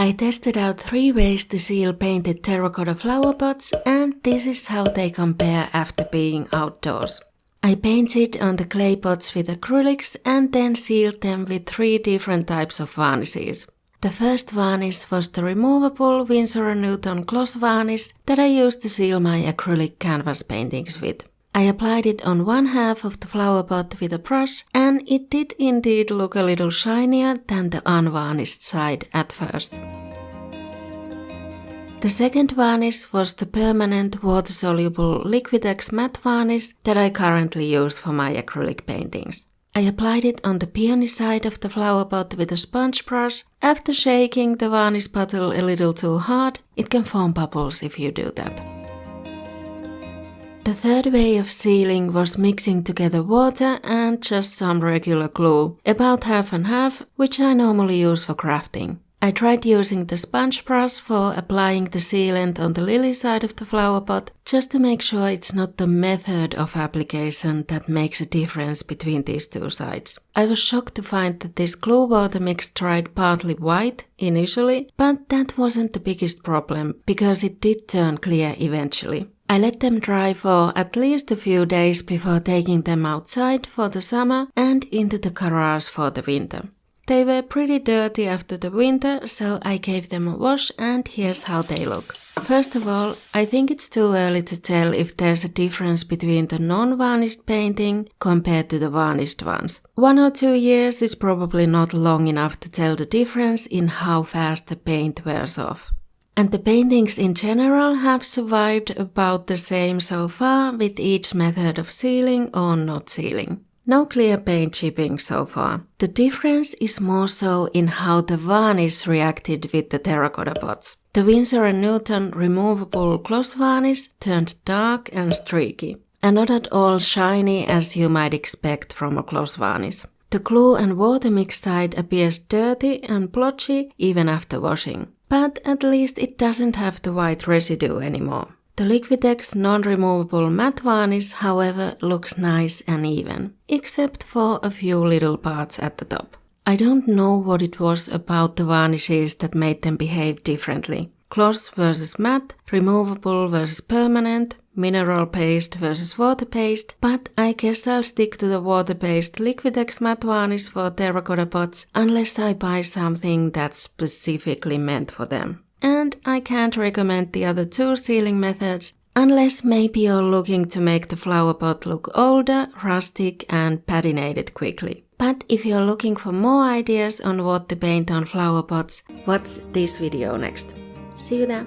I tested out 3 ways to seal painted terracotta flower pots, and this is how they compare after being outdoors. I painted on the clay pots with acrylics and then sealed them with 3 different types of varnishes. The first varnish was the removable Winsor & Newton gloss varnish that I used to seal my acrylic canvas paintings with. I applied it on one half of the flower pot with a brush, and it did indeed look a little shinier than the unvarnished side at first. The second varnish was the permanent water-soluble Liquitex matte varnish that I currently use for my acrylic paintings. I applied it on the peony side of the flower pot with a sponge brush. After shaking the varnish bottle a little too hard, it can form bubbles if you do that. The third way of sealing was mixing together water and just some regular glue, about half and half, which I normally use for crafting. I tried using the sponge brush for applying the sealant on the lily side of the flower pot, just to make sure it's not the method of application that makes a difference between these 2 sides. I was shocked to find that this glue water mix dried partly white initially, but that wasn't the biggest problem, because it did turn clear eventually. I let them dry for at least a few days before taking them outside for the summer and into the garage for the winter. They were pretty dirty after the winter, so I gave them a wash, and here's how they look. First of all, I think it's too early to tell if there's a difference between the non-varnished painting compared to the varnished ones. 1 or 2 years is probably not long enough to tell the difference in how fast the paint wears off. And the paintings in general have survived about the same so far with each method of sealing or not sealing. No clear paint chipping so far. The difference is more so in how the varnish reacted with the terracotta pots. The Winsor & Newton removable gloss varnish turned dark and streaky, and not at all shiny as you might expect from a gloss varnish. The glue and water mix side appears dirty and blotchy even after washing, but at least it doesn't have the white residue anymore. The Liquitex non-removable matte varnish, however, looks nice and even, except for a few little parts at the top. I don't know what it was about the varnishes that made them behave differently. Gloss versus matte, removable versus permanent, mineral paste versus water paste, but I guess I'll stick to the water-based Liquitex matte varnish for terracotta pots unless I buy something that's specifically meant for them. And I can't recommend the other 2 sealing methods unless maybe you're looking to make the flower pot look older, rustic and patinated quickly. But if you're looking for more ideas on what to paint on flower pots, watch this video next. See you there!